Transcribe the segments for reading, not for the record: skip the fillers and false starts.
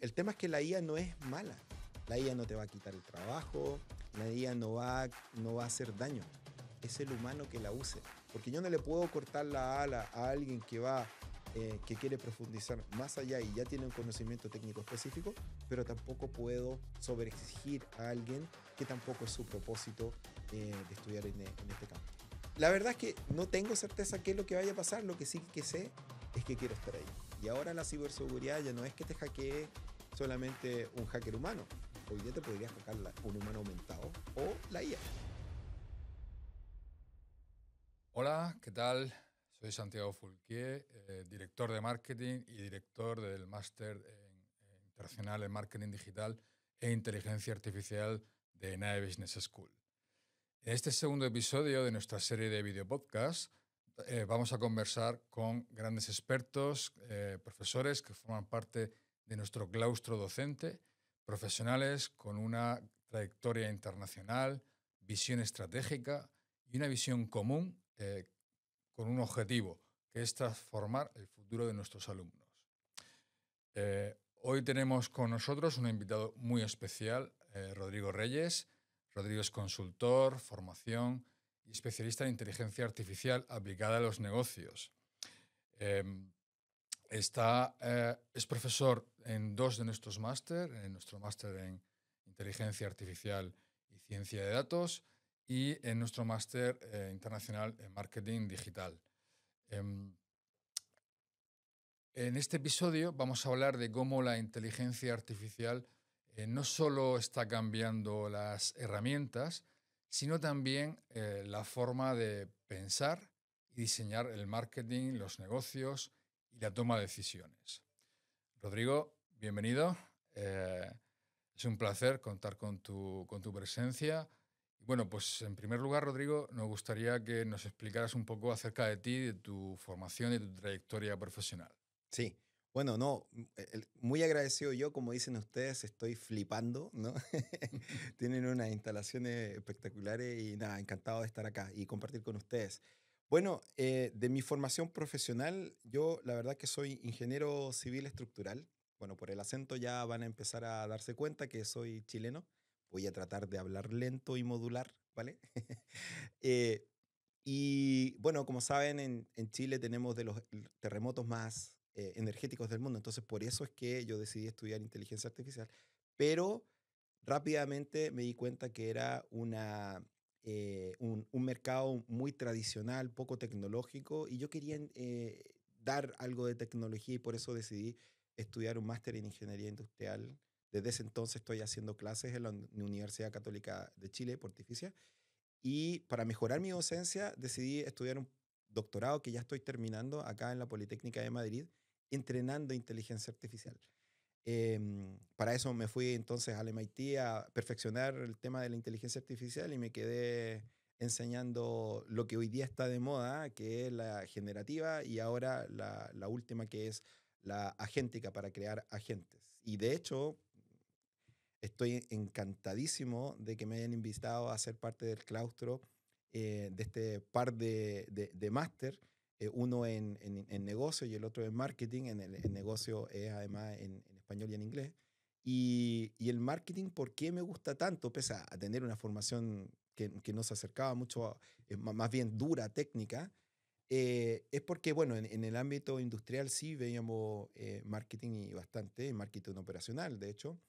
el tema es que la IA no es mala. La IA no te va a quitar el trabajo, la IA no va a hacer daño. Es el humano que la use. Porque yo no le puedo cortar la ala a alguien que quiere profundizar más allá y ya tiene un conocimiento técnico específico, pero tampoco puedo sobreexigir a alguien que tampoco es su propósito de estudiar en este campo. La verdad es que no tengo certeza qué es lo que vaya a pasar, lo que sí que sé es que quiero estar ahí. Y ahora la ciberseguridad ya no es que te hackee solamente un hacker humano. Hoy día te podría hackear un humano aumentado o la IA. Hola, ¿qué tal? Soy Santiago Fulquier, director de marketing y director del máster internacional en marketing digital e inteligencia artificial de NAE Business School. En este segundo episodio de nuestra serie de videopodcasts vamos a conversar con grandes expertos, profesores que forman parte de nuestro claustro docente, profesionales con una trayectoria internacional, visión estratégica y una visión común con un objetivo, que es transformar el futuro de nuestros alumnos. Hoy tenemos con nosotros un invitado muy especial, Rodrigo Reyes. Rodrigo es consultor, formación y especialista en inteligencia artificial aplicada a los negocios. Es profesor en 2 de nuestros máster, en nuestro máster en inteligencia artificial y ciencia de datos y en nuestro máster internacional en marketing digital. En este episodio vamos a hablar de cómo la inteligencia artificial no solo está cambiando las herramientas, sino también la forma de pensar y diseñar el marketing, los negocios y la toma de decisiones. Rodrigo, bienvenido. Es un placer contar con tu presencia. Y bueno, pues en primer lugar, Rodrigo, nos gustaría que nos explicaras un poco acerca de ti, de tu formación y de tu trayectoria profesional. Sí, bueno, no, muy agradecido yo, como dicen ustedes, estoy flipando, ¿no? Tienen unas instalaciones espectaculares y nada, encantado de estar acá y compartir con ustedes. Bueno, de mi formación profesional, yo la verdad que soy ingeniero civil estructural. Bueno, por el acento ya van a empezar a darse cuenta que soy chileno. Voy a tratar de hablar lento y modular, ¿vale? Eh, y bueno, como saben, en Chile tenemos de los terremotos más energéticos del mundo, entonces por eso es que yo decidí estudiar inteligencia artificial, pero rápidamente me di cuenta que era un mercado muy tradicional, poco tecnológico, y yo quería dar algo de tecnología y por eso decidí estudiar un máster en ingeniería industrial. Desde ese entonces estoy haciendo clases en la Universidad Católica de Chile, Pontificia, y para mejorar mi docencia decidí estudiar un doctorado que ya estoy terminando acá en la Politécnica de Madrid, entrenando inteligencia artificial. Para eso me fui entonces al MIT a perfeccionar el tema de la inteligencia artificial y me quedé enseñando lo que hoy día está de moda, que es la generativa, y ahora la última que es la agéntica para crear agentes. Y de hecho, estoy encantadísimo de que me hayan invitado a ser parte del claustro de este par de máster, uno en negocio y el otro en marketing. En negocio es además en español y en inglés. Y el marketing, ¿por qué me gusta tanto? Pese a tener una formación que no se acercaba mucho, más bien dura, técnica, es porque, bueno, en el ámbito industrial sí veíamos marketing y bastante, marketing operacional, de hecho,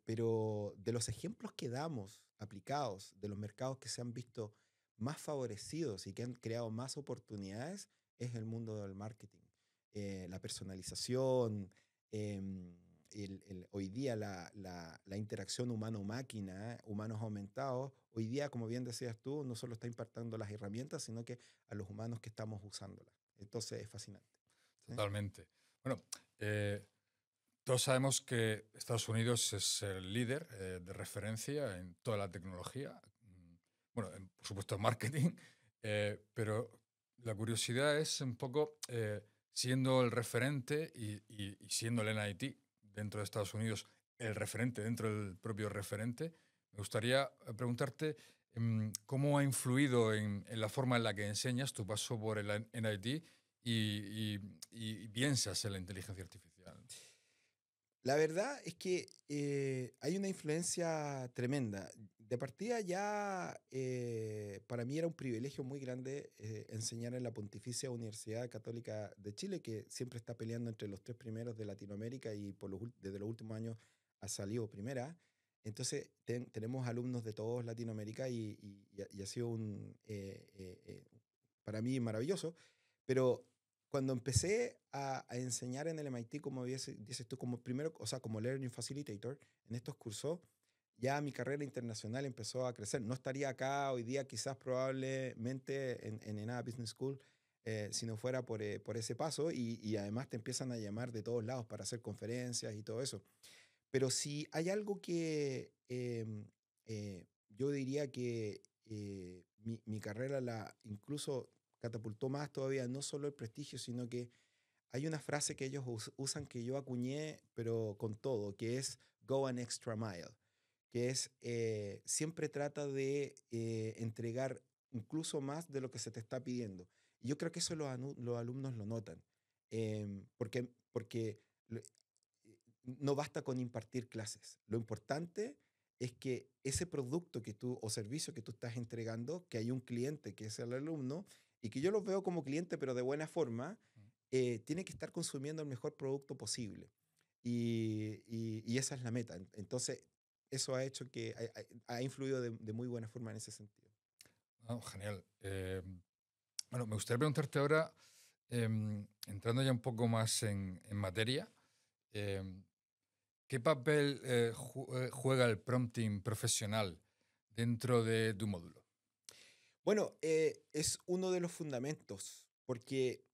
pero de los ejemplos que damos aplicados, de los mercados que se han visto más favorecidos y que han creado más oportunidades, es el mundo del marketing. La personalización, hoy día la interacción humano-máquina, humanos aumentados, hoy día, como bien decías tú, no solo está impactando las herramientas, sino que a los humanos que estamos usándolas. Entonces es fascinante. ¿Sí? Totalmente. Bueno, todos sabemos que Estados Unidos es el líder de referencia en toda la tecnología, bueno, por supuesto en marketing, pero la curiosidad es un poco, siendo el referente y siendo el NIT dentro de Estados Unidos, el referente dentro del propio referente, me gustaría preguntarte cómo ha influido en la forma en la que enseñas tu paso por el NIT y piensas en la inteligencia artificial. La verdad es que hay una influencia tremenda. De partida ya, para mí era un privilegio muy grande enseñar en la Pontificia Universidad Católica de Chile, que siempre está peleando entre los tres primeros de Latinoamérica y desde los últimos años ha salido primera. Entonces tenemos alumnos de toda Latinoamérica y ha sido para mí maravilloso. Pero cuando empecé a enseñar en el MIT, como dices tú, como primero, o sea, como Learning Facilitator, en estos cursos, ya mi carrera internacional empezó a crecer. No estaría acá hoy día, quizás probablemente en ENADA Business School, si no fuera por ese paso, y además te empiezan a llamar de todos lados para hacer conferencias y todo eso. Pero si hay algo que yo diría que mi carrera la incluso catapultó más todavía, no solo el prestigio, sino que hay una frase que ellos usan que yo acuñé, pero con todo, que es go an extra mile, que es siempre trata de entregar incluso más de lo que se te está pidiendo. Y yo creo que eso los alumnos lo notan, porque no basta con impartir clases. Lo importante es que ese producto que tú o servicio que tú estás entregando, que hay un cliente que es el alumno y que yo los veo como cliente, pero de buena forma, tiene que estar consumiendo el mejor producto posible. Y esa es la meta. Entonces, eso ha hecho que ha influido de muy buena forma en ese sentido. Ah, genial. Bueno, me gustaría preguntarte ahora, entrando ya un poco más en materia, em, ¿qué papel juega el prompting profesional dentro de tu módulo? Bueno, es uno de los fundamentos, porque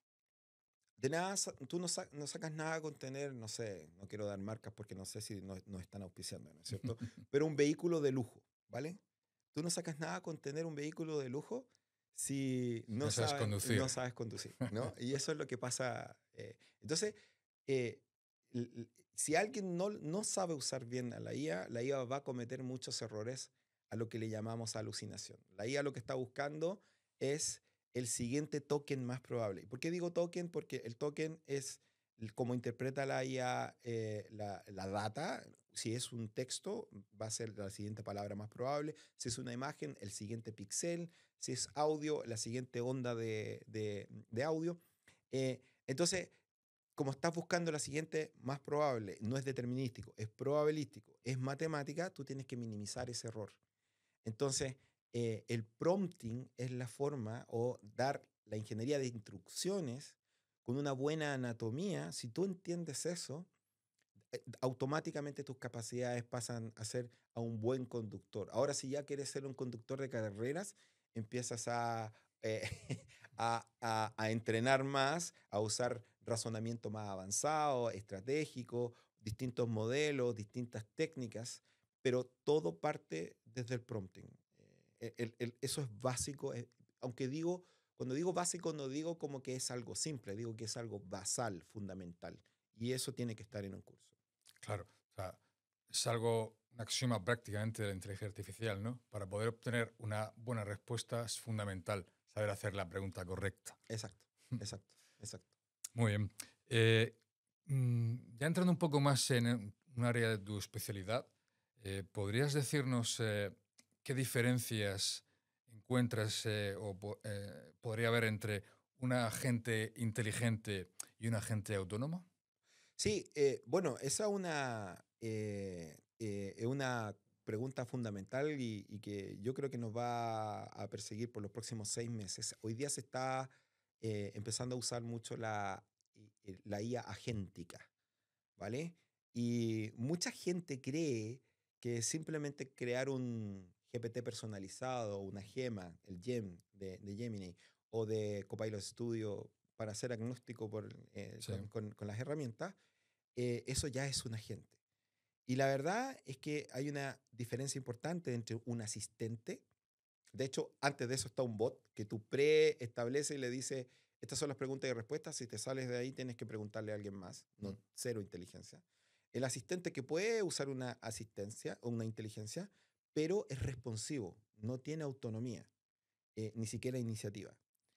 de nada, tú no sacas nada con tener, no sé, no quiero dar marcas porque no sé si nos están auspiciando, ¿no es cierto? Pero un vehículo de lujo, ¿vale? Tú no sacas nada con tener un vehículo de lujo si Si no sabes conducir. no sabes conducir, ¿no? Y eso es lo que pasa. Entonces, eh, si alguien no sabe usar bien a la IA va a cometer muchos errores a lo que le llamamos alucinación. La IA lo que está buscando es el siguiente token más probable. ¿Por qué digo token? Porque el token es como interpreta la IA la data. Si es un texto, va a ser la siguiente palabra más probable. Si es una imagen, el siguiente pixel. Si es audio, la siguiente onda de audio. Entonces, como estás buscando la siguiente más probable, no es determinístico, es probabilístico, es matemática, tú tienes que minimizar ese error. Entonces, el prompting es la forma o dar la ingeniería de instrucciones con una buena anatomía. Si tú entiendes eso, automáticamente tus capacidades pasan a ser a un buen conductor. Ahora, si ya quieres ser un conductor de carreras, empiezas eh, a entrenar más, a usar razonamiento más avanzado, estratégico, distintos modelos, distintas técnicas, pero todo parte desde el prompting. Eso es básico, aunque cuando digo básico no digo como que es algo simple, digo que es algo basal, fundamental, y eso tiene que estar en un curso. Claro, o sea, es algo, un axioma prácticamente de la inteligencia artificial, ¿no? Para poder obtener una buena respuesta es fundamental saber hacer la pregunta correcta. Exacto, exacto, exacto. Muy bien. Ya entrando un poco más en un área de tu especialidad, ¿podrías decirnos qué diferencias encuentras podría haber entre un agente inteligente y un agente autónomo? Sí, bueno, esa es una pregunta fundamental y que yo creo que nos va a perseguir por los próximos 6 meses. Hoy día se está empezando a usar mucho la IA agéntica, ¿vale? Y mucha gente cree que simplemente crear un GPT personalizado, una gema, el GEM de Gemini o de Copilot Studio para hacer agnóstico Sí. con las herramientas, eso ya es un agente. Y la verdad es que hay una diferencia importante entre un asistente. De hecho, antes de eso está un bot que tú preestableces y le dices, estas son las preguntas y respuestas. Si te sales de ahí, tienes que preguntarle a alguien más, Mm. no cero inteligencia. El asistente que puede usar una asistencia o una inteligencia, pero es responsivo, no tiene autonomía, ni siquiera iniciativa.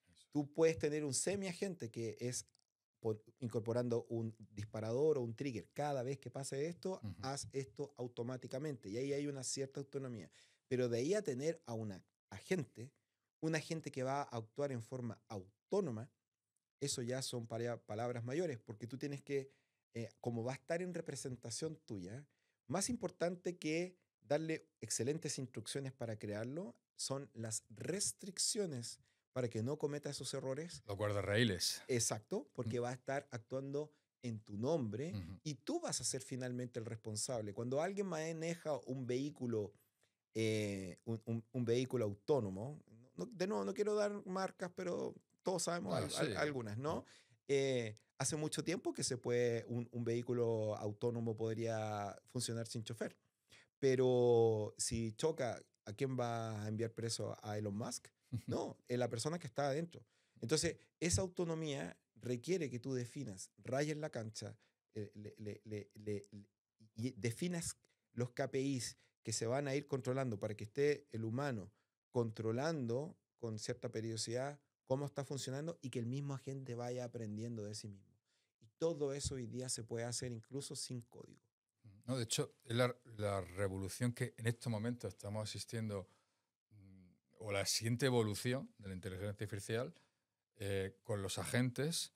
Eso es. Tú puedes tener un semi-agente que es incorporando un disparador o un trigger. Cada vez que pase esto, Ujú. haz esto automáticamente. Y ahí hay una cierta autonomía. Pero de ahí a tener a un agente que va a actuar en forma autónoma, eso ya son palabras mayores, porque tú tienes que, como va a estar en representación tuya, más importante que darle excelentes instrucciones para crearlo, son las restricciones para que no cometa esos errores. Los guardarraíles. Exacto, Mm, porque va a estar actuando en tu nombre ujú. y tú vas a ser finalmente el responsable. Cuando alguien maneja un vehículo, un vehículo autónomo, de nuevo, no quiero dar marcas, pero todos sabemos Ah, sí. algunas, Mm. ¿no? Hace mucho tiempo que un vehículo autónomo podría funcionar sin chofer, pero si choca, ¿a quién va a enviar preso? ¿A Elon Musk? No, es la persona que está adentro. Entonces, esa autonomía requiere que tú definas, rayes la cancha, y definas los KPIs que se van a ir controlando para que esté el humano controlando con cierta periodicidad cómo está funcionando y que el mismo agente vaya aprendiendo de sí mismo. Y todo eso hoy día se puede hacer incluso sin código. No, de hecho, es la revolución que en estos momentos estamos asistiendo, o la siguiente evolución de la inteligencia artificial, con los agentes,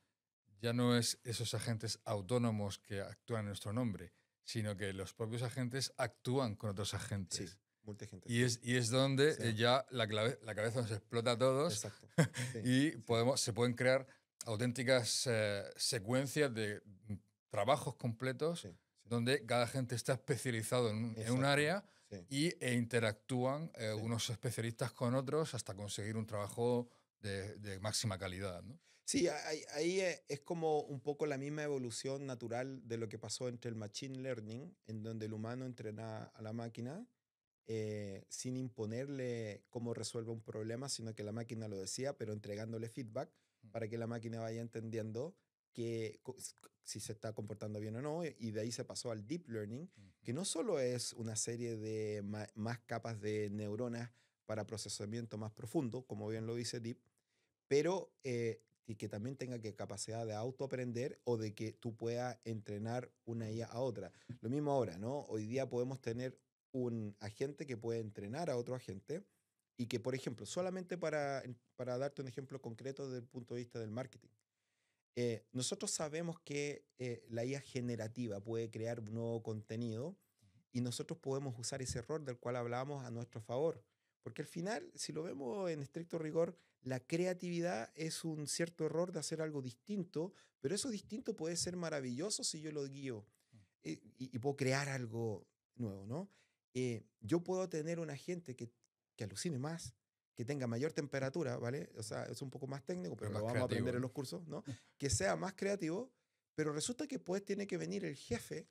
ya no es esos agentes autónomos que actúan en nuestro nombre, sino que los propios agentes actúan con otros Sí, agentes. multiagente, Y sí. es donde Sí, ya la cabeza nos explota a todos exacto. Sí, y sí, se pueden crear auténticas secuencias de trabajos completos sí, sí. donde cada agente está especializado en un Exacto. área Sí, e interactúan sí. unos especialistas con otros hasta conseguir un trabajo de máxima calidad, ¿no? Sí, ahí es como un poco la misma evolución natural de lo que pasó entre el machine learning, en donde el humano entrena a la máquina sin imponerle cómo resuelve un problema, sino que la máquina lo decía, pero entregándole feedback para que la máquina vaya entendiendo si se está comportando bien o no. Y de ahí se pasó al deep learning, Ujú. que no solo es una serie de más capas de neuronas para procesamiento más profundo, como bien lo dice Deep, pero y que también tenga capacidad de autoaprender o de que tú puedas entrenar una IA a otra. Lo mismo ahora, ¿no? Hoy día podemos tener un agente que puede entrenar a otro agente y que, por ejemplo, solamente para darte un ejemplo concreto desde el punto de vista del marketing, nosotros sabemos que la IA generativa puede crear un nuevo contenido y nosotros podemos usar ese error del cual hablábamos a nuestro favor. Porque al final, si lo vemos en estricto rigor, la creatividad es un cierto error de hacer algo distinto, pero eso distinto puede ser maravilloso si yo lo guío y puedo crear algo nuevo, ¿no? Yo puedo tener un agente que alucine más, que tenga mayor temperatura, ¿vale? O sea, es un poco más técnico, Pero pero lo más vamos a aprender creativo, en ¿no? los cursos, ¿no? Que sea más creativo, pero resulta que pues tiene que venir el jefe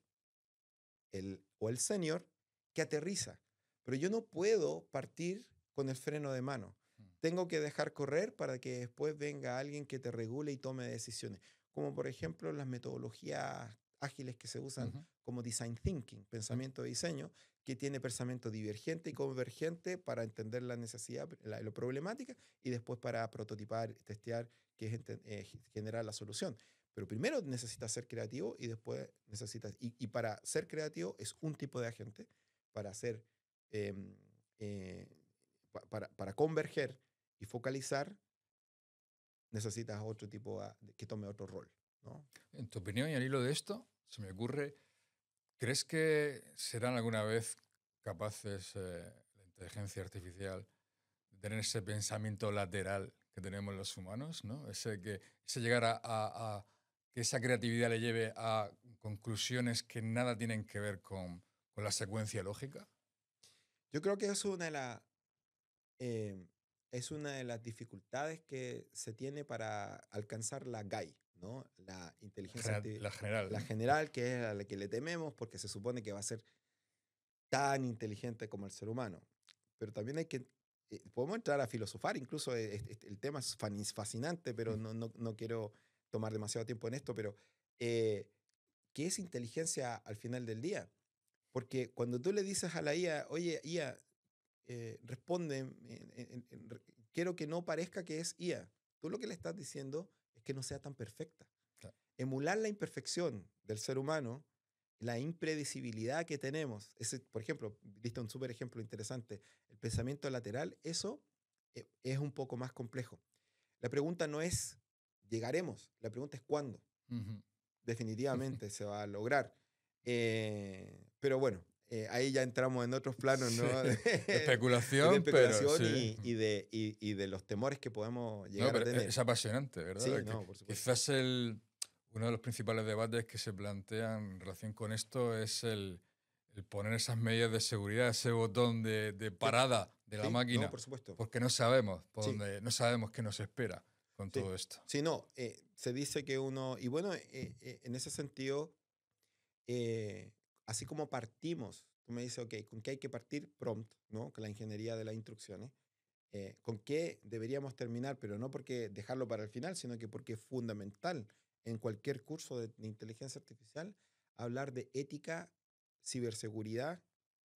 o el senior que aterriza. Pero yo no puedo partir con el freno de mano. Tengo que dejar correr para que después venga alguien que te regule y tome decisiones. Como por ejemplo las metodologías ágiles que se usan Ujú. como design thinking, Sí. pensamiento de diseño, que tiene pensamiento divergente y convergente para entender la necesidad, la problemática y después para prototipar, testear, que es generar la solución. Pero primero necesitas ser creativo y después necesitas, y para ser creativo es un tipo de agente, para hacer, em, eh, para converger y focalizar, necesitas otro tipo que tome otro rol, ¿no? En tu opinión y al hilo de esto, se me ocurre, ¿crees que serán alguna vez capaces la inteligencia artificial de tener ese pensamiento lateral que tenemos los humanos, ¿no? Ese llegar a que esa creatividad le lleve a conclusiones que nada tienen que ver con la secuencia lógica? Yo creo que eh, es una de las dificultades que se tiene para alcanzar la GAI, ¿no? La inteligencia La general, la ¿no? general, que es a la que le tememos porque se supone que va a ser tan inteligente como el ser humano. Pero también podemos entrar a filosofar, incluso el tema es fascinante, pero no quiero tomar demasiado tiempo en esto, pero eh, ¿qué es inteligencia al final del día? Porque cuando tú le dices a la IA, oye, IA, responde, quiero que no parezca que es IA, tú lo que le estás diciendo es que no sea tan perfecta. emular la imperfección del ser humano, la impredecibilidad que tenemos. Ese, por ejemplo, diste un súper ejemplo interesante, el pensamiento lateral, eso es un poco más complejo. La pregunta no es, ¿llegaremos? La pregunta es ¿cuándo? Ujú. Definitivamente se va a lograr. Pero bueno, ahí ya entramos en otros planos, Sí, ¿no? de De especulación, pero especulación sí. y de los temores que podemos No, llegar a pero tener. es apasionante, ¿verdad? Sí, Porque no, por supuesto. quizás uno de los principales debates que se plantean en relación con esto es el poner esas medidas de seguridad, ese botón de Sí, parada de la sí, no, máquina, por supuesto. porque no sabemos por Sí, dónde, no sabemos qué nos espera con sí. todo esto. Sí, no, se dice que uno, y bueno, en ese sentido, eh, así como partimos, tú me dices, ok, ¿con qué hay que partir? Prompt, ¿no? Con la ingeniería de las instrucciones. ¿Con qué deberíamos terminar? Pero no porque dejarlo para el final, sino que porque es fundamental en cualquier curso de inteligencia artificial hablar de ética, ciberseguridad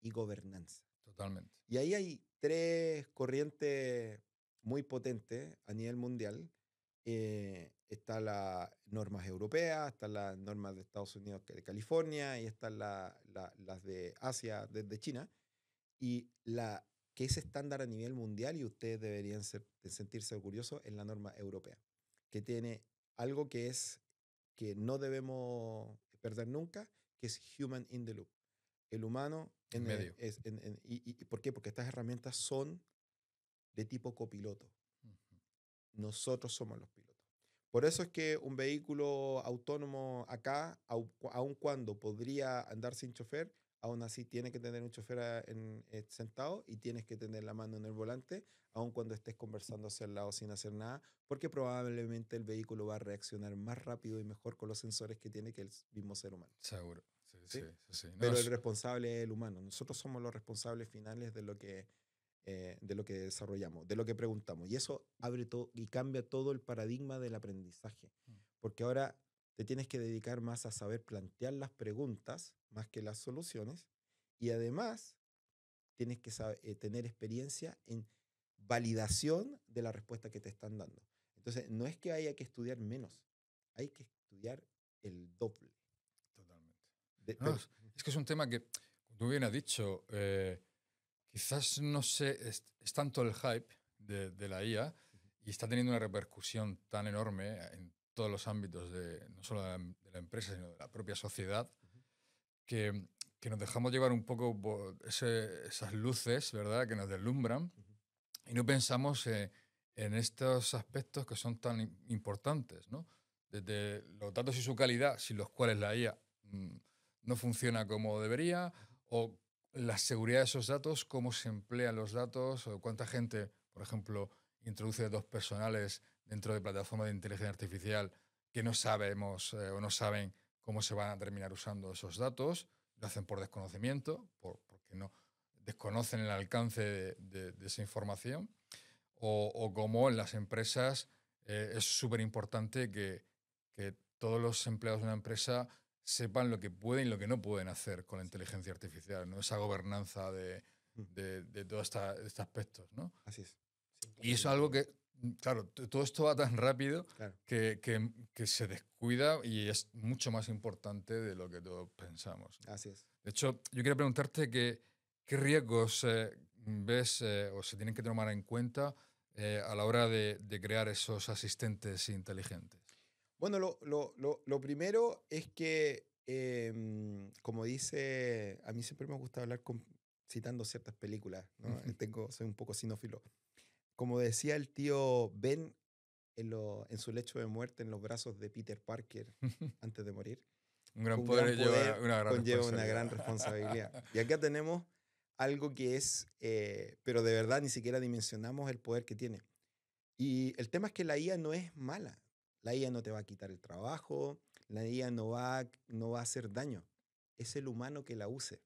y gobernanza. Totalmente. Y ahí hay tres corrientes muy potentes a nivel mundial. Están las normas europeas, están las normas de Estados Unidos, de California, y están las de Asia, desde China. Y la que es estándar a nivel mundial, y ustedes deberían sentirse orgullosos, es la norma europea, que tiene algo que no debemos perder nunca, que es human in the loop. El humano En medio. ¿y por qué? Porque estas herramientas son de tipo copiloto. Ujú. Nosotros somos los pilotos. Por eso es que un vehículo autónomo acá, aun cuando podría andar sin chofer, aún así tiene que tener un chofer sentado y tienes que tener la mano en el volante, aun cuando estés conversando hacia el lado sin hacer nada, porque probablemente el vehículo va a reaccionar más rápido y mejor con los sensores que tiene que el mismo ser humano. Seguro. Sí, sí, ¿Sí? sí, sí. No, Pero el responsable es el humano. Nosotros somos los responsables finales de lo que desarrollamos, de lo que preguntamos. Y eso abre todo y cambia todo el paradigma del aprendizaje. Porque ahora te tienes que dedicar más a saber plantear las preguntas más que las soluciones. Y además tienes que tener experiencia en validación de la respuesta que te están dando. Entonces, no es que haya que estudiar menos, hay que estudiar el doble. totalmente. No, Pero, es que es un tema que, como tú bien has dicho, quizás no sé, es tanto el hype de la IA y está teniendo una repercusión tan enorme en todos los ámbitos, no solo de la empresa, sino de la propia sociedad, que, que nos dejamos llevar un poco por esas luces, ¿verdad?, que nos deslumbran y no pensamos en estos aspectos que son tan importantes, ¿no? Desde los datos y su calidad, sin los cuales la IA no funciona como debería, o la seguridad de esos datos, cómo se emplean los datos, o cuánta gente, por ejemplo, introduce datos personales dentro de plataformas de inteligencia artificial que no sabemos o no saben cómo se van a terminar usando esos datos, lo hacen por desconocimiento, porque no desconocen el alcance de esa información, o cómo en las empresas es súper importante que todos los empleados de una empresa sepan lo que pueden y lo que no pueden hacer con la inteligencia artificial, ¿no? Esa gobernanza de todos estos aspectos, ¿no? así es. Sí, Y eso es completamente. algo que, claro, todo esto va tan rápido Claro. que se descuida y es mucho más importante de lo que todos pensamos, ¿no? Así es. De hecho, yo quería preguntarte qué riesgos ves o se tienen que tomar en cuenta a la hora de crear esos asistentes inteligentes. Bueno, lo primero es que, como dice, a mí siempre me gusta hablar citando ciertas películas, ¿no? Soy un poco cinófilo. Como decía el tío Ben en su lecho de muerte en los brazos de Peter Parker antes de morir, Un gran un gran poder lleva poder una gran conlleva una responsabilidad. gran responsabilidad. Y acá tenemos algo que es, pero de verdad ni siquiera dimensionamos el poder que tiene. Y el tema es que la IA no es mala. La IA no te va a quitar el trabajo, la IA no va a hacer daño. Es el humano que la use.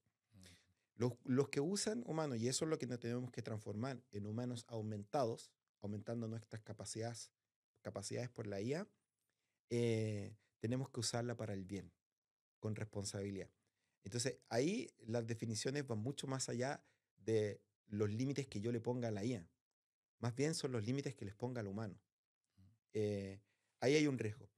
Los que usan humanos, y eso es lo que nos tenemos que transformar en humanos aumentados, aumentando nuestras capacidades por la IA, tenemos que usarla para el bien, con responsabilidad. Entonces, ahí las definiciones van mucho más allá de los límites que yo le ponga a la IA. Más bien son los límites que les ponga al humano. Eh, ahí hay un riesgo.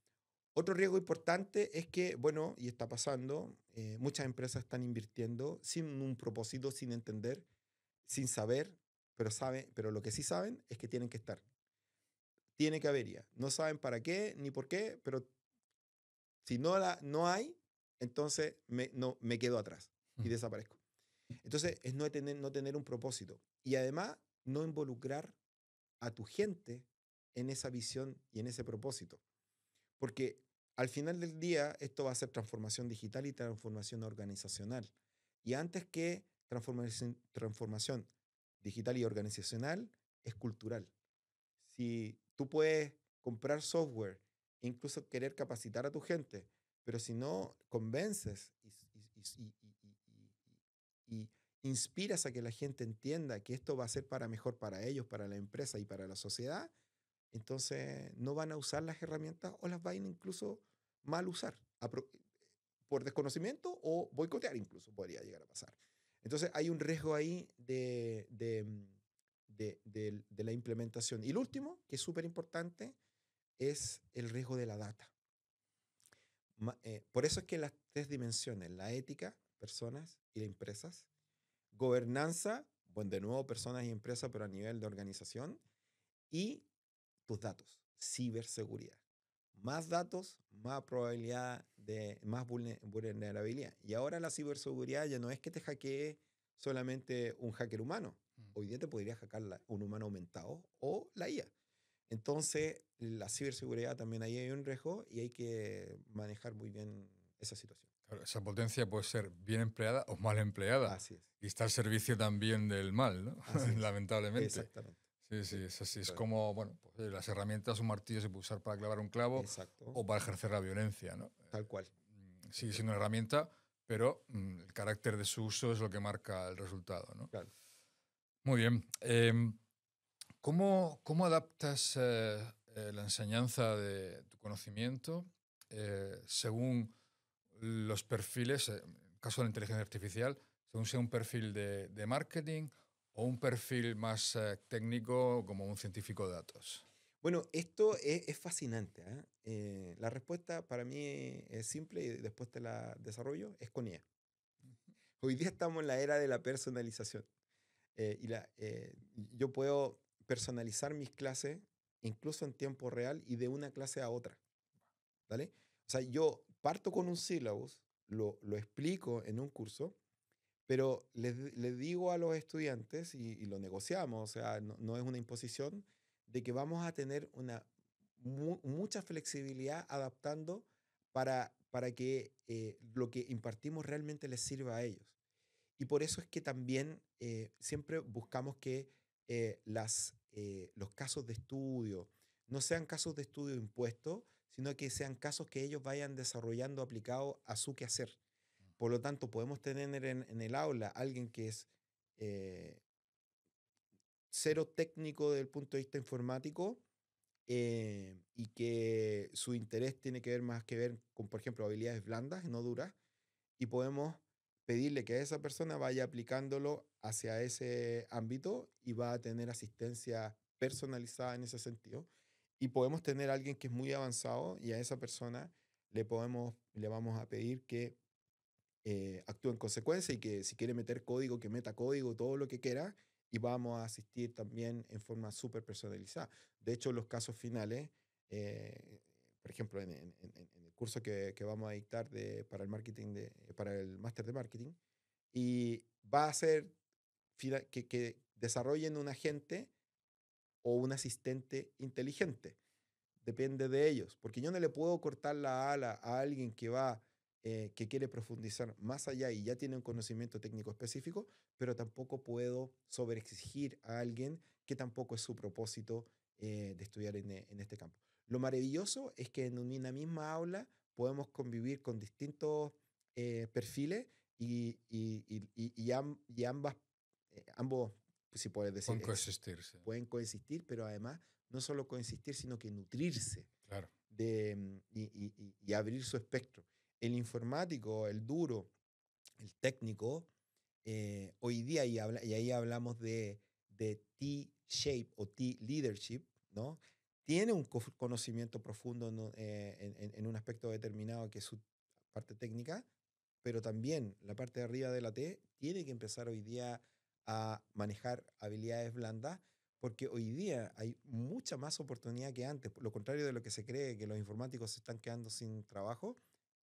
Otro riesgo importante es que, bueno, y está pasando, muchas empresas están invirtiendo sin un propósito, sin entender, sin saber, pero lo que sí saben es que tienen que estar. Tiene que haber IA. No saben para qué ni por qué, pero si no hay, entonces no, me quedo atrás y Mm. desaparezco. Entonces, es no tener un propósito. Y además, no involucrar a tu gente en esa visión y en ese propósito. Porque al final del día, esto va a ser transformación digital y transformación organizacional. Y antes que transformación digital y organizacional, es cultural. Si tú puedes comprar software, incluso querer capacitar a tu gente, pero si no convences y inspiras a que la gente entienda que esto va a ser para mejor para ellos, para la empresa y para la sociedad, entonces no van a usar las herramientas o las van incluso mal usar, por desconocimiento o boicotear incluso podría llegar a pasar. Entonces hay un riesgo ahí de la implementación. Y el último, que es súper importante, es el riesgo de la data. Por eso es que las tres dimensiones, la ética, personas y las empresas, gobernanza, bueno, de nuevo personas y empresas, pero a nivel de organización, y tus datos, ciberseguridad. Más datos, más probabilidad de más vulnerabilidad. Y ahora la ciberseguridad ya no es que te hackee solamente un hacker humano. Mm. Hoy día te podría hackear un humano aumentado o la IA. Entonces, la ciberseguridad también ahí hay un riesgo y hay que manejar muy bien esa situación. Claro, esa potencia puede ser bien empleada o mal empleada. Así es, Y está al servicio también del mal, ¿no? así es. Lamentablemente. Exactamente. Sí, sí, Sí, es así. Es eso es. como, bueno, pues, las herramientas, un martillo se puede usar para clavar un clavo Exacto. o para ejercer la violencia, ¿no? Tal cual. Sigue siendo una herramienta, pero el carácter de su uso es lo que marca el resultado, ¿no? Claro. Muy bien. ¿Cómo adaptas la enseñanza de tu conocimiento según los perfiles, en el caso de la inteligencia artificial, según sea un perfil de marketing o un perfil más técnico como un científico de datos? Bueno, esto es fascinante. La respuesta para mí es simple y después te la desarrollo, es con IA. Hoy día estamos en la era de la personalización. Yo puedo personalizar mis clases incluso en tiempo real y de una clase a otra. ¿Vale? O sea, yo parto con un syllabus, lo explico en un curso, pero les digo a los estudiantes y lo negociamos, o sea, no es una imposición, de que vamos a tener mucha flexibilidad adaptando para que lo que impartimos realmente les sirva a ellos. Y por eso es que también siempre buscamos que los casos de estudio no sean casos de estudio impuestos, sino que sean casos que ellos vayan desarrollando aplicado a su quehacer. Por lo tanto, podemos tener en el aula alguien que es eh, cero técnico desde el punto de vista informático y que su interés tiene que ver más que ver con, por ejemplo, habilidades blandas, no duras, y podemos pedirle que esa persona vaya aplicándolo hacia ese ámbito y va a tener asistencia personalizada en ese sentido. Y podemos tener a alguien que es muy avanzado y a esa persona le vamos a pedir que actúe en consecuencia y que si quiere meter código, que meta código, todo lo que quiera, y vamos a asistir también en forma súper personalizada. De hecho, los casos finales, por ejemplo, en el curso que vamos a dictar para el marketing, para el máster de marketing, y va a ser que desarrollen un agente o un asistente inteligente. Depende de ellos, porque yo no le puedo cortar la ala a alguien que quiere profundizar más allá y ya tiene un conocimiento técnico específico, pero tampoco puedo sobreexigir a alguien que tampoco es su propósito de estudiar en este campo. Lo maravilloso es que en una misma aula podemos convivir con distintos perfiles y ambos, si puedes decir, Pueden coexistir, sí. pueden coexistir, pero además no solo coexistir, sino que nutrirse Claro. y abrir su espectro. El informático, el duro, el técnico, hoy día, y ahí hablamos de T-shape o T-leadership, ¿no? tiene un conocimiento profundo en un aspecto determinado que es su parte técnica, pero también la parte de arriba de la T tiene que empezar hoy día a manejar habilidades blandas, porque hoy día hay mucha más oportunidad que antes. Por lo contrario de lo que se cree, que los informáticos se están quedando sin trabajo,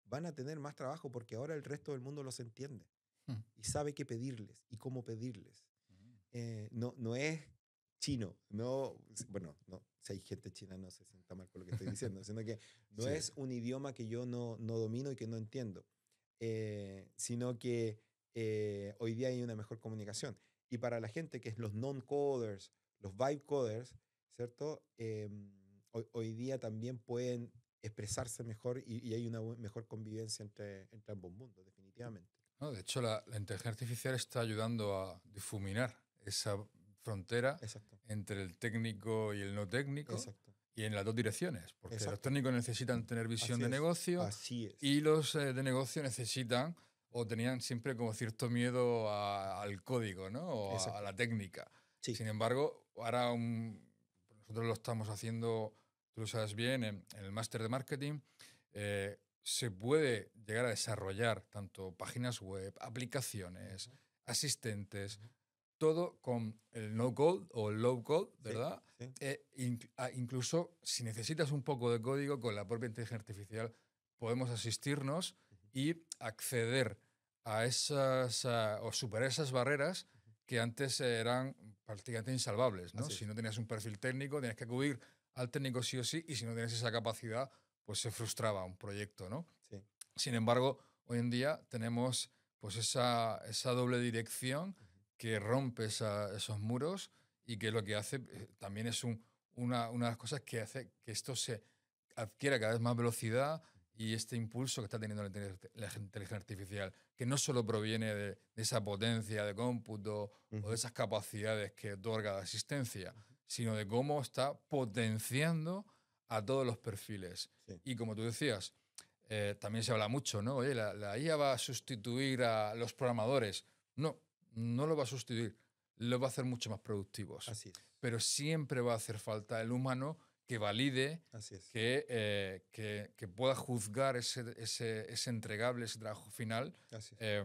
van a tener más trabajo porque ahora el resto del mundo los entiende Mm. y sabe qué pedirles y cómo pedirles. No es chino, no, bueno, no, si hay gente china no se sienta mal con lo que estoy diciendo, sino que no Sí. es un idioma que yo no domino y que no entiendo, sino que hoy día hay una mejor comunicación. Y para la gente que es los non-coders, los vibe coders, ¿cierto? Hoy día también pueden expresarse mejor y hay una mejor convivencia entre ambos mundos, definitivamente. ¿No? De hecho, la inteligencia artificial está ayudando a difuminar esa frontera Exacto, entre el técnico y el no técnico exacto, y en las dos direcciones, porque los exacto. técnicos necesitan tener visión Así de es, negocio así es. y los de negocio necesitan o tenían siempre como cierto miedo al código, ¿no? O a Exacto. la técnica. Sí, Sin embargo, ahora nosotros lo estamos haciendo, tú lo sabes bien, en el máster de marketing. Se puede llegar a desarrollar tanto páginas web, aplicaciones, ujú, asistentes, ujú. todo con el no code o el low code, Sí, ¿verdad? sí. Incluso si necesitas un poco de código con la propia inteligencia artificial, podemos asistirnos Ujú, y acceder a esas o superar esas barreras ujú. que antes eran prácticamente insalvables, ¿no? Así Si es. no tenías un perfil técnico, tenías que acudir al técnico sí o sí, y si no tienes esa capacidad, pues se frustraba un proyecto, ¿no? Sí. Sin embargo, hoy en día tenemos pues esa doble dirección Ujú, que rompe esos muros y que lo que hace también es una de las cosas que hace que esto se adquiera cada vez más velocidad y este impulso que está teniendo la inteligencia artificial, que no solo proviene de esa potencia de cómputo o de ujú, esas capacidades que otorga la asistencia, ujú. sino de cómo está potenciando a todos los perfiles. Sí. Y como tú decías, también se habla mucho, ¿no? Oye, la IA va a sustituir a los programadores. No, no lo va a sustituir, lo va a hacer mucho más productivos. Así es. Pero siempre va a hacer falta el humano que valide, Así es. que pueda juzgar ese entregable, ese trabajo final, Así es. eh,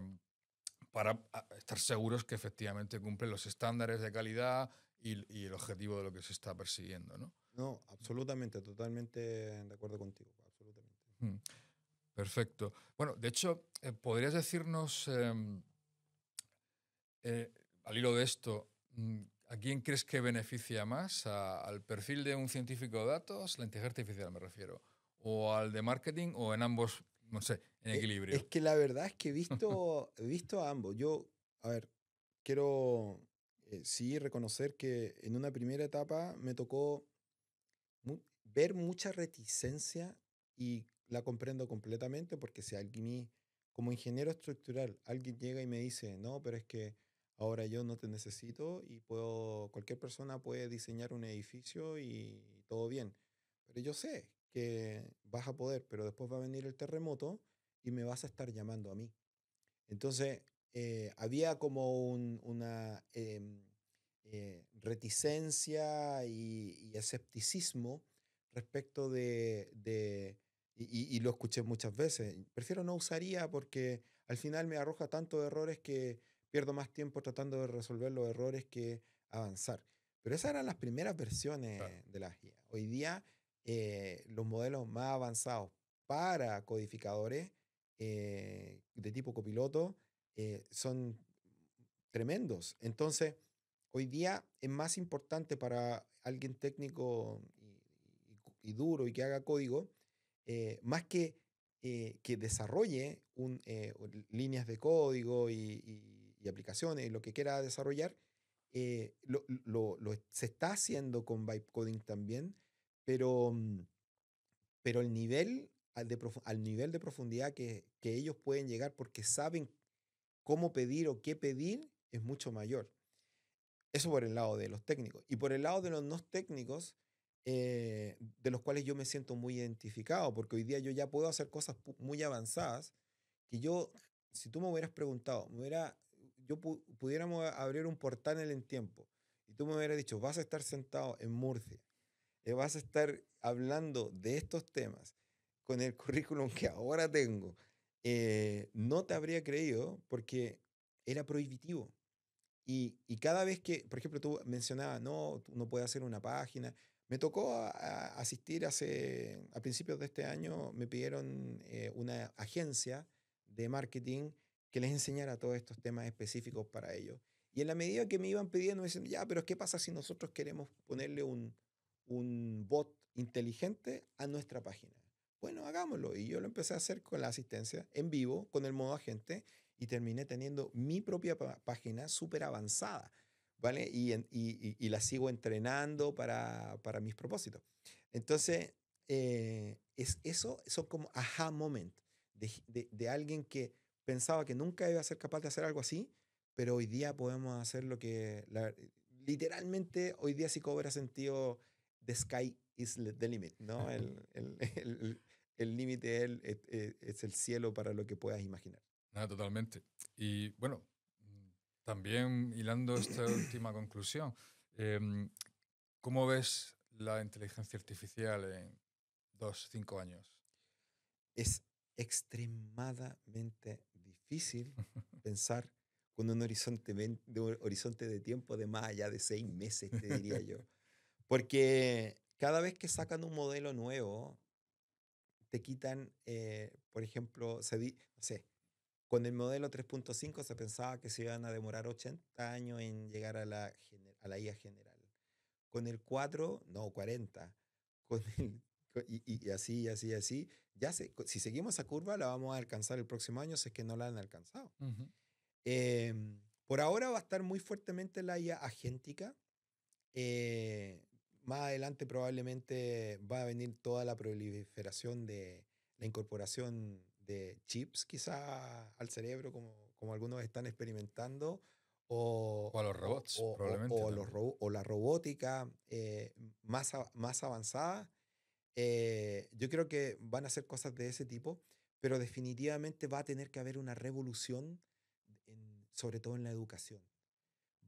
para estar seguros que efectivamente cumple los estándares de calidad y el objetivo de lo que se está persiguiendo, ¿no? No, absolutamente, totalmente de acuerdo contigo. Absolutamente. Mm. Perfecto. Bueno, de hecho, ¿podrías decirnos, al hilo de esto, a quién crees que beneficia más? ¿Al perfil de un científico de datos, la inteligencia artificial me refiero, o al de marketing, o en ambos, no sé, en Es equilibrio? que la verdad es que he visto a ambos. Yo, a ver, quiero sí reconocer que en una primera etapa me tocó ver mucha reticencia y la comprendo completamente porque si alguien, como ingeniero estructural, alguien llega y me dice, no, pero es que ahora yo no te necesito y cualquier persona puede diseñar un edificio y todo bien. Pero yo sé que vas a poder, pero después va a venir el terremoto y me vas a estar llamando a mí. Entonces, había como una reticencia y escepticismo respecto y lo escuché muchas veces, prefiero no usaría porque al final me arroja tantos errores que pierdo más tiempo tratando de resolver los errores que avanzar. Pero esas eran las primeras Claro. versiones de las IA. Hoy día, los modelos más avanzados para codificadores de tipo copiloto son tremendos. Entonces, hoy día es más importante para alguien técnico y duro y que haga código, más que desarrolle líneas de código y aplicaciones y lo que quiera desarrollar, se está haciendo con vibe coding también, pero, pero al nivel de profundidad que ellos pueden llegar porque saben cómo pedir o qué pedir es mucho mayor. Eso por el lado de los técnicos. Y por el lado de los no técnicos, de los cuales yo me siento muy identificado, porque hoy día yo ya puedo hacer cosas muy avanzadas que yo, si tú me hubieras preguntado, pudiéramos abrir un portal en el tiempo y tú me hubieras dicho, vas a estar sentado en Murcia vas a estar hablando de estos temas con el currículum que ahora tengo, no te habría creído porque era prohibitivo. Y cada vez que, por ejemplo, tú mencionabas, no, tú no puedes hacer una página. Me tocó asistir a principios de este año, me pidieron una agencia de marketing que les enseñara todos estos temas específicos para ellos. Y en la medida que me iban pidiendo, me decían, ya, pero ¿qué pasa si nosotros queremos ponerle un bot inteligente a nuestra página? Bueno, hagámoslo. Y yo lo empecé a hacer con la asistencia en vivo, con el modo agente, y terminé teniendo mi propia página súper avanzada, ¿vale? Y la sigo entrenando para mis propósitos. Entonces, eso son como aha moment de alguien que pensaba que nunca iba a ser capaz de hacer algo así, pero hoy día podemos hacer lo que, literalmente, hoy día sí cobra sentido, the sky is the limit, ¿no? El límite es el cielo para lo que puedas imaginar. Nada, totalmente. Y bueno, también hilando esta última conclusión, em, ¿cómo ves la inteligencia artificial en 2, 5 años? Es extremadamente difícil pensar con un horizonte de tiempo de más allá de 6 meses, te diría yo. Porque cada vez que sacan un modelo nuevo, te quitan, por ejemplo, no sé, con el modelo 3.5 se pensaba que se iban a demorar 80 años en llegar a la IA general. Con el 4 no, 40. Con el, y así, y así, y así. Si seguimos esa curva, la vamos a alcanzar el próximo año, si es que no la han alcanzado. Ujú. Por ahora va a estar muy fuertemente la IA agéntica. Eh, Más adelante probablemente va a venir toda la proliferación de la incorporación de chips quizá al cerebro, como algunos están experimentando, O a los robots, probablemente también. o la robótica más avanzada. Yo creo que van a ser cosas de ese tipo, pero definitivamente va a tener que haber una revolución, sobre todo en la educación.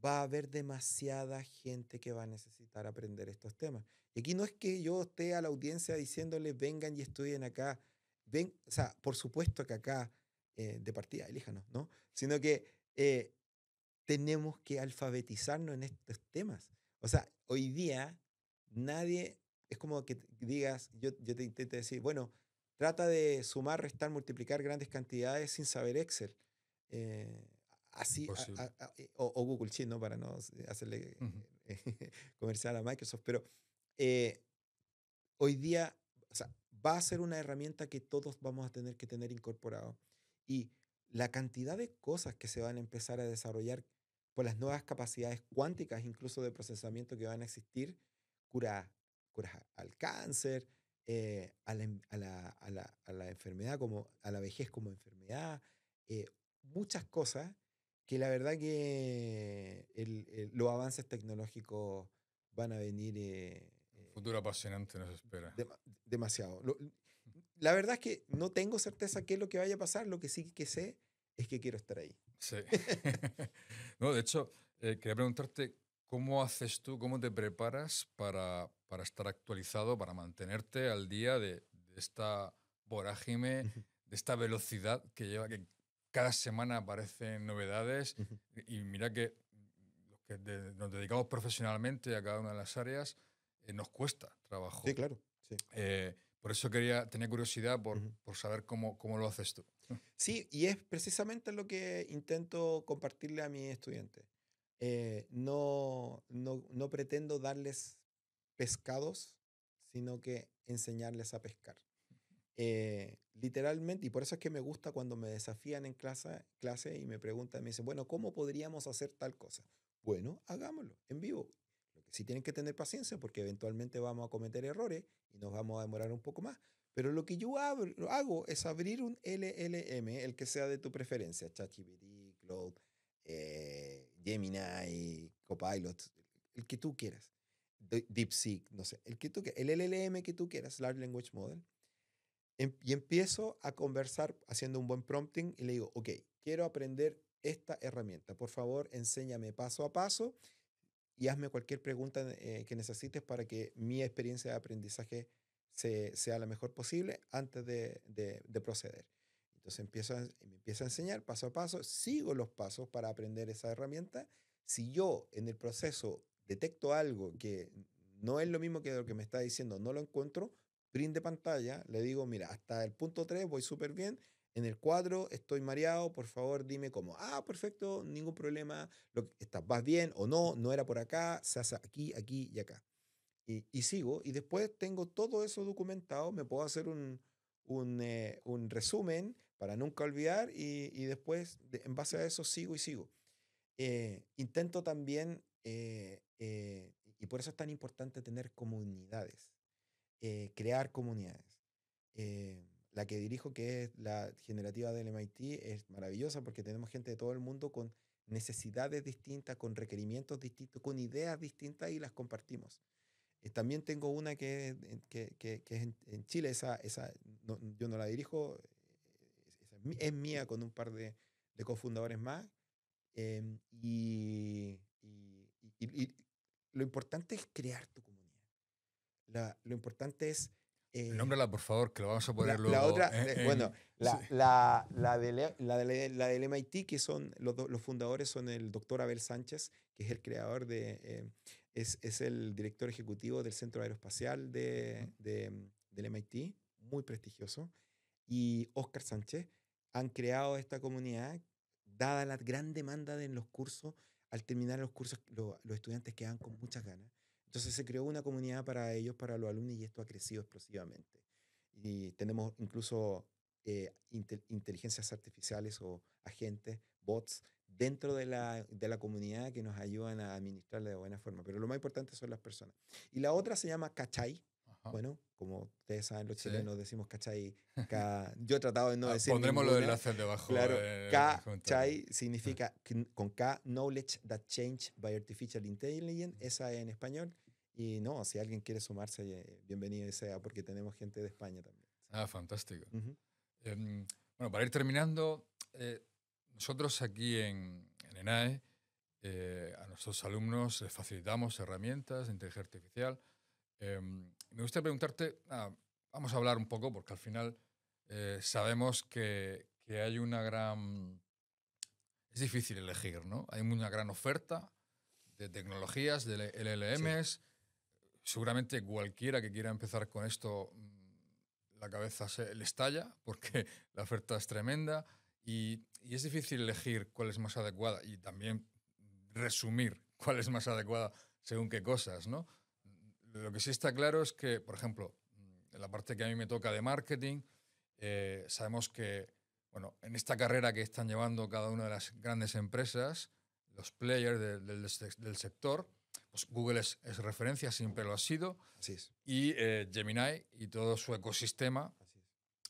Va a haber demasiada gente que va a necesitar aprender estos temas. Y aquí no es que yo esté a la audiencia diciéndoles vengan y estudien acá. Ven, o sea, por supuesto que acá de partida elíjanos, ¿no? Sino que tenemos que alfabetizarnos en estos temas. O sea, hoy día nadie, es como que digas, yo te intento decir, bueno, trata de sumar, restar, multiplicar grandes cantidades sin saber Excel. Eh, Así, Imposible. o Google Sheet, ¿no? Para no hacerle Ujú. comercial a Microsoft, pero eh, hoy día, o sea, va a ser una herramienta que todos vamos a tener que tener incorporado. Y la cantidad de cosas que se van a empezar a desarrollar por las nuevas capacidades cuánticas, incluso de procesamiento que van a existir, cura, curas al cáncer, a la enfermedad, como, a la vejez como enfermedad, eh, muchas cosas que la verdad que los avances tecnológicos van a venir Un futuro apasionante nos espera. demasiado. La verdad es que no tengo certeza qué es lo que vaya a pasar, lo que sí que sé es que quiero estar ahí. Sí. No, de hecho, quería preguntarte cómo haces tú, cómo te preparas para estar actualizado, para mantenerte al día de esta vorágine, Ujú, de esta velocidad que lleva, que cada semana aparecen novedades. ujú. Y mira que los que nos dedicamos profesionalmente a cada una de las áreas, nos cuesta Sí, trabajo. claro, sí. Por eso tenía curiosidad Ujú. por saber cómo lo haces tú. Sí, y es precisamente lo que intento compartirle a mis estudiantes. No pretendo darles pescados, sino que enseñarles a pescar. Literalmente, y por eso es que me gusta cuando me desafían en clase y me preguntan, me dicen, bueno, ¿cómo podríamos hacer tal cosa? Bueno, hagámoslo en vivo. Lo que sí tienen que tener paciencia porque eventualmente vamos a cometer errores y nos vamos a demorar un poco más. Pero lo que yo hago es abrir un LLM, el que sea de tu preferencia, ChatGPT, Claude, Gemini, Copilot, el que tú quieras. DeepSeek, no sé, el LLM que tú quieras, Large Language Model, y empiezo a conversar haciendo un buen prompting y le digo, ok, quiero aprender esta herramienta. Por favor, enséñame paso a paso y hazme cualquier pregunta que necesites para que mi experiencia de aprendizaje sea la mejor posible antes de proceder. Entonces me empieza a enseñar paso a paso, sigo los pasos para aprender esa herramienta. Si yo en el proceso detecto algo que no es lo mismo que lo que me está diciendo, no lo encuentro, print de pantalla, le digo, mira, hasta el punto 3 voy súper bien, en el 4 estoy mareado, por favor dime cómo. Ah, perfecto, ningún problema, vas bien o no, no era por acá, se hace aquí, aquí y acá. Y sigo, y después tengo todo eso documentado, me puedo hacer un resumen para nunca olvidar y después, en base a eso, sigo y sigo. Intento también, y por eso es tan importante tener comunidades, crear comunidades. La que dirijo, que es la generativa del MIT, es maravillosa porque tenemos gente de todo el mundo con necesidades distintas, con requerimientos distintos, con ideas distintas y las compartimos. También tengo una que es en Chile, yo no la dirijo, es mía con un par de cofundadores más. Y lo importante es crear tu comunidad. Lo importante es eh, Nómbrala, por favor, que lo vamos a poner la luego otra, bueno, sí. la del MIT, que son los fundadores, son el doctor Abel Sánchez, que es el creador es el director ejecutivo del Centro Aeroespacial Ujú. del MIT, muy prestigioso, y Oscar Sánchez han creado esta comunidad, dada la gran demanda en los cursos. Al terminar los cursos, los estudiantes quedan con muchas ganas. Entonces se creó una comunidad para ellos, para los alumnos, y esto ha crecido explosivamente. Y tenemos incluso inteligencias artificiales o agentes, bots, dentro de la comunidad que nos ayudan a administrarla de buena forma. Pero lo más importante son las personas. Y la otra se llama Cachai. Ajá. Bueno, como ustedes saben, los Sí. chilenos decimos Cachai. Yo he tratado de no decir Pondremos los ninguna. enlaces debajo Claro, en los comentarios. Cachai significa con K, Knowledge That Change by Artificial Intelligence, esa en español. Y no, si alguien quiere sumarse, bienvenido sea, porque tenemos gente de España también. Fantástico. Ujú. Bueno, para ir terminando, nosotros aquí en ENAE a nuestros alumnos les facilitamos herramientas de inteligencia artificial. Me gustaría preguntarte, vamos a hablar un poco, porque al final sabemos que hay una gran... Es difícil elegir, ¿no? Hay una gran oferta de tecnologías, de Sí, LLMs. Seguramente cualquiera que quiera empezar con esto, la cabeza se le estalla porque la oferta es tremenda y es difícil elegir cuál es más adecuada y también resumir cuál es más adecuada según qué cosas, ¿no? Lo que sí está claro es que, por ejemplo, en la parte que a mí me toca de marketing, sabemos que, bueno, en esta carrera que están llevando cada una de las grandes empresas, los players del sector, pues Google es referencia, siempre lo ha sido, así es. y Gemini y todo su ecosistema, Así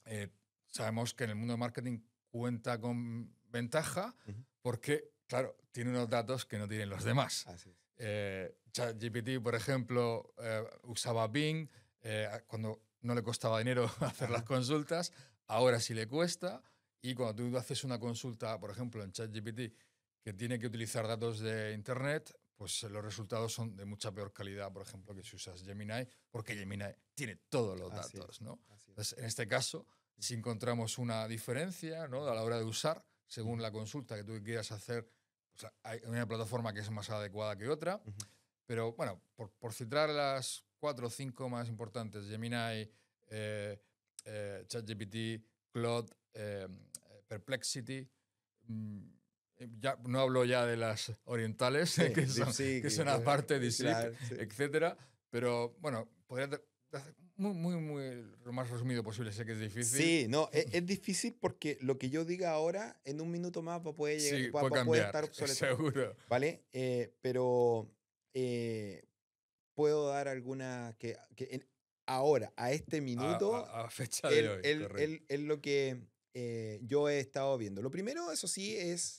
es. eh, sabemos que en el mundo de marketing cuenta con ventaja Ujú. porque, claro, tiene unos datos que no tienen los demás. Así es. ChatGPT, por ejemplo, usaba Bing cuando no le costaba dinero hacer las Ajá. consultas, ahora sí le cuesta, y cuando tú haces una consulta, por ejemplo, en ChatGPT, que tiene que utilizar datos de Internet, pues los resultados son de mucha peor calidad, por ejemplo, que si usas Gemini, porque Gemini tiene todos los Así es. datos, ¿no? Así es. Entonces, en este caso, si encontramos una diferencia, ¿no?, a la hora de usar, según Ujú. la consulta que tú quieras hacer, pues hay una plataforma que es más adecuada que otra, Ujú. pero bueno, por citar las 4 o 5 más importantes, Gemini, ChatGPT, Claude, Perplexity, mm, ya, no hablo ya de las orientales, Sí, que son, DeepSeek, que son aparte, DeepSeek, claro, sí. etcétera, pero bueno, podría muy, muy, muy lo más resumido posible, sé que es difícil. Sí, no, es difícil porque lo que yo diga ahora, en un minuto más Sí, puede puede cambiar, estar obsoleto, seguro. ¿vale? Pero eh, puedo dar alguna ahora, a este minuto, A fecha de hoy, correcto. es lo que yo he estado viendo. Lo primero, eso sí, es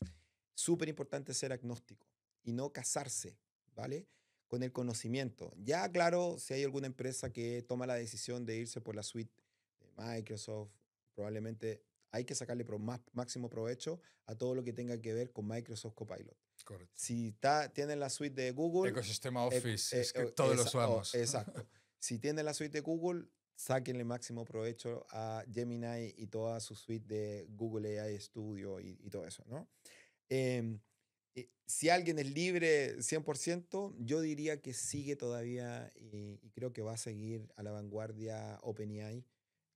súper importante ser agnóstico y no casarse, ¿vale? Con el conocimiento. Ya, claro, si hay alguna empresa que toma la decisión de irse por la suite de Microsoft, probablemente hay que sacarle máximo provecho a todo lo que tenga que ver con Microsoft Copilot. Correcto. Si tienen la suite de Google, Ecosistema Office, es que todos lo usamos. exacto. Si tienen la suite de Google, sáquenle máximo provecho a Gemini y toda su suite de Google AI Studio y todo eso, ¿no? Em, si alguien es libre 100%, yo diría que sigue todavía y creo que va a seguir a la vanguardia OpenAI,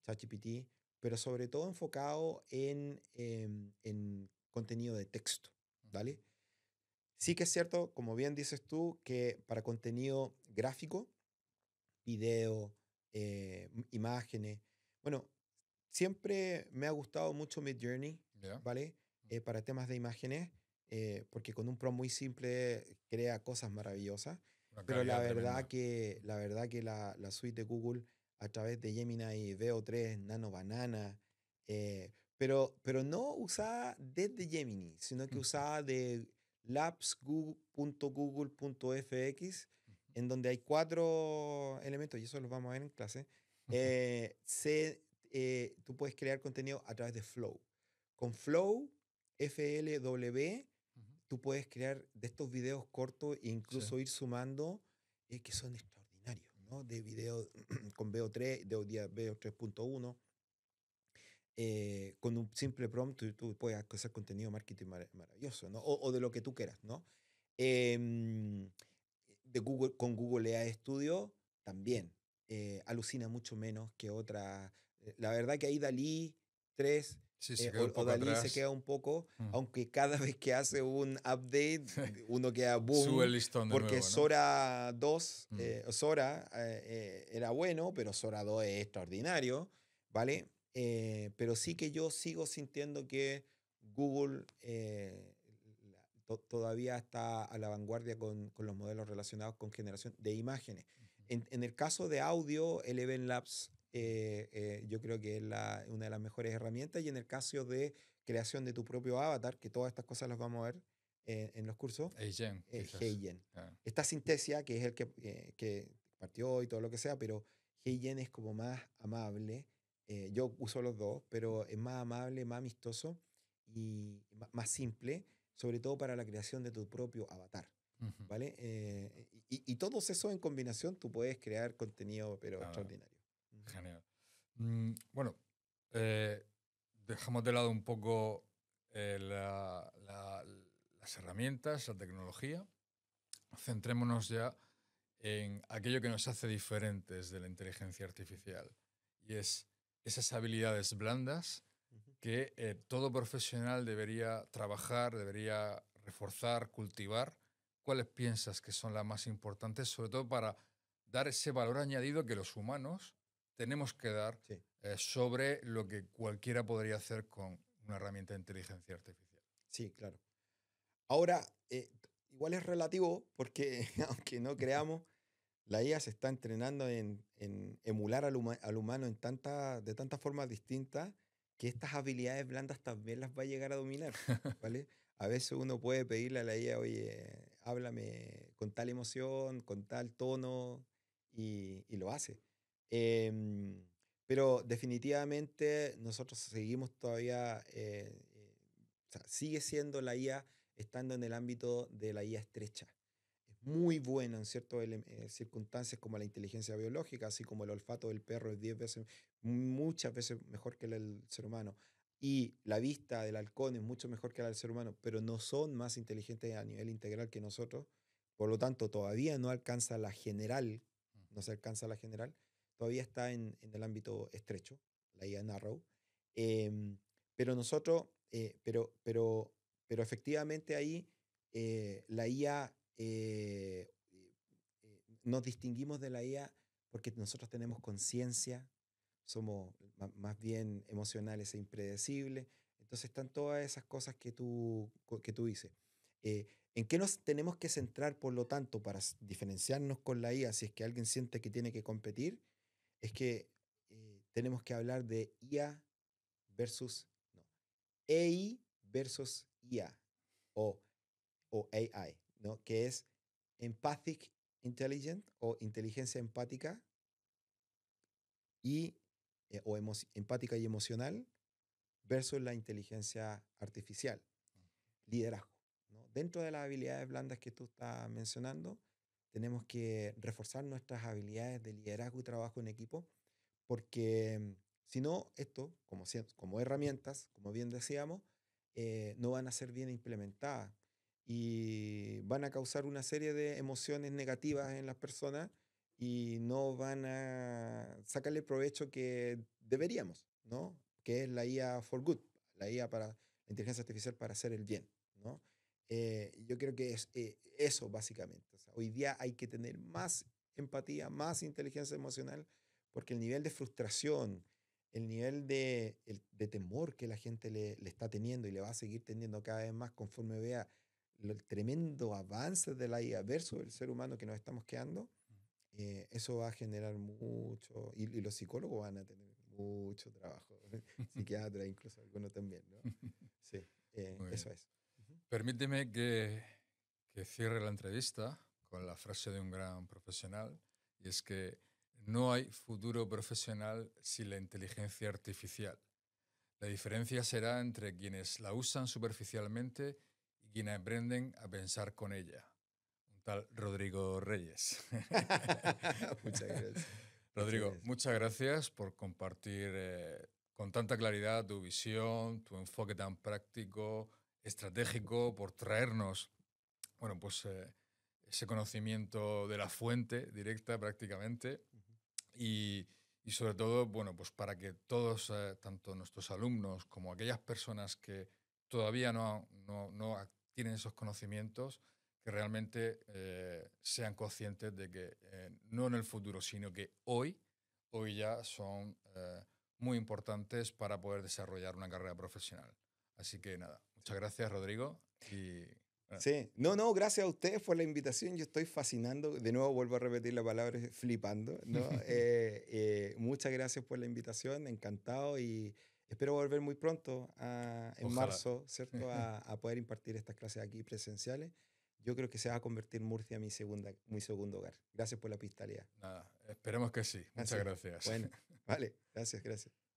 ChatGPT, pero sobre todo enfocado en contenido de texto, ¿vale? Sí que es cierto, como bien dices tú, que para contenido gráfico, video, imágenes, bueno, siempre me ha gustado mucho Midjourney, ¿Ya? ¿vale? Para temas de imágenes, porque con un prompt muy simple crea cosas maravillosas, Una pero calidad tremenda. la verdad que la suite de Google a través de Gemini VO3, Nano Banana, pero no usada desde Gemini, sino que usada de labs.google.fx, en donde hay 4 elementos, y eso los vamos a ver en clase. Tú puedes crear contenido a través de Flow. Con Flow, FLW, tú puedes crear de estos videos cortos e Sí. incluso ir sumando, que son extraordinarios, ¿no? De video con VO3, de hoy día VO 3.1. Con un simple prompt tú puedes hacer contenido marketing maravilloso, ¿no? O de lo que tú quieras, ¿no? Em, de Google, con Google AI Studio también. Alucina mucho menos que otra. La verdad que ahí Dalí 3 Sí, se queda un o poco Dalí se atrás. queda un poco, aunque cada vez que hace un update, uno queda Sube boom, el listón de porque nuevo, ¿no? Sora 2, Sora era bueno, pero Sora 2 es extraordinario, ¿vale? Pero sí que yo sigo sintiendo que Google todavía está a la vanguardia con los modelos relacionados con generación de imágenes. En el caso de audio, Eleven Labs yo creo que es una de las mejores herramientas, y en el caso de creación de tu propio avatar, que todas estas cosas las vamos a ver en los cursos, Gen, dices. HeyGen. Ah, Está Synthesia, que es el que partió y todo lo que sea, pero HeyGen es como más amable. Yo uso los dos, pero es más amable, más amistoso y más simple, sobre todo para la creación de tu propio avatar, ujú. ¿vale? Y todos esos en combinación tú puedes crear contenido, pero Ah, extraordinario. Ujú. genial. Bueno, eh, dejamos de lado un poco las herramientas, la tecnología. Centrémonos ya en aquello que nos hace diferentes de la inteligencia artificial, y es esas habilidades blandas Ujú. que todo profesional debería trabajar, debería reforzar, cultivar. ¿Cuáles piensas que son las más importantes, sobre todo para dar ese valor añadido que los humanos tenemos que dar Sí, sobre lo que cualquiera podría hacer con una herramienta de inteligencia artificial? sí, claro. Ahora, igual es relativo porque aunque no creamos, la IA se está entrenando en emular al humano de tantas formas distintas, que estas habilidades blandas también las va a llegar a dominar, ¿vale? A veces uno puede pedirle a la IA, oye, háblame con tal emoción, con tal tono, y lo hace. Em, pero definitivamente nosotros seguimos todavía, o sea, sigue siendo la IA estando en el ámbito de la IA estrecha. Es muy bueno en ciertas circunstancias como la inteligencia biológica, así como el olfato del perro es 10 veces, muchas veces mejor que el del ser humano. Y la vista del halcón es mucho mejor que la del ser humano, pero no son más inteligentes a nivel integral que nosotros. Por lo tanto, todavía no alcanza la general, no se alcanza la general, todavía está en el ámbito estrecho, la IA narrow. Em, pero nosotros, pero efectivamente ahí la IA, nos distinguimos de la IA porque nosotros tenemos conciencia, somos más bien emocionales e impredecibles. Entonces están todas esas cosas que tú dices. ¿En qué nos tenemos que centrar, por lo tanto, para diferenciarnos con la IA si es que alguien siente que tiene que competir? Es que tenemos que hablar de IA versus, no, AI versus IA o, o AI, ¿no? Que es Empathic Intelligent o inteligencia empática y, empática y emocional versus la inteligencia artificial. Liderazgo, ¿no? Dentro de las habilidades blandas que tú estás mencionando, tenemos que reforzar nuestras habilidades de liderazgo y trabajo en equipo, porque si no, esto, como herramientas, como bien decíamos, no van a ser bien implementadas y van a causar una serie de emociones negativas en las personas y no van a sacarle el provecho que deberíamos, ¿no? Que es la IA for good, la IA para la inteligencia artificial para hacer el bien, ¿no? Yo creo que es eso básicamente. O sea, hoy día hay que tener más empatía, más inteligencia emocional, porque el nivel de frustración, el nivel de temor que la gente le está teniendo y le va a seguir teniendo cada vez más conforme vea el tremendo avance de la IA versus el ser humano que nos estamos quedando, eso va a generar mucho, y los psicólogos van a tener mucho trabajo, psiquiatras incluso algunos también, ¿no? Sí, Muy bien. eso es. Ujú. Permíteme que cierre la entrevista con la frase de un gran profesional, y es que no hay futuro profesional sin la inteligencia artificial. La diferencia será entre quienes la usan superficialmente y quienes aprenden a pensar con ella. Un tal Rodrigo Reyes. Muchas gracias. Muchas Rodrigo, gracias. muchas gracias por compartir con tanta claridad tu visión, tu enfoque tan práctico, estratégico, por traernos, bueno, pues ese conocimiento de la fuente directa prácticamente Ujú. y, y sobre todo, bueno, pues para que todos, tanto nuestros alumnos como aquellas personas que todavía no tienen esos conocimientos, que realmente sean conscientes de que no en el futuro, sino que hoy ya son muy importantes para poder desarrollar una carrera profesional. Así que nada, muchas gracias, Rodrigo. Y bueno, Sí, no, no, gracias a ustedes por la invitación. Yo estoy fascinando. De nuevo vuelvo a repetir la palabra, flipando, ¿no? Muchas gracias por la invitación, encantado y espero volver muy pronto, en ojalá. marzo, ¿cierto? A poder impartir estas clases aquí presenciales. Yo creo que se va a convertir Murcia en mi segundo hogar. Gracias por la pistolía. Nada, esperemos que sí. Muchas Así. gracias. Bueno, vale, gracias, gracias.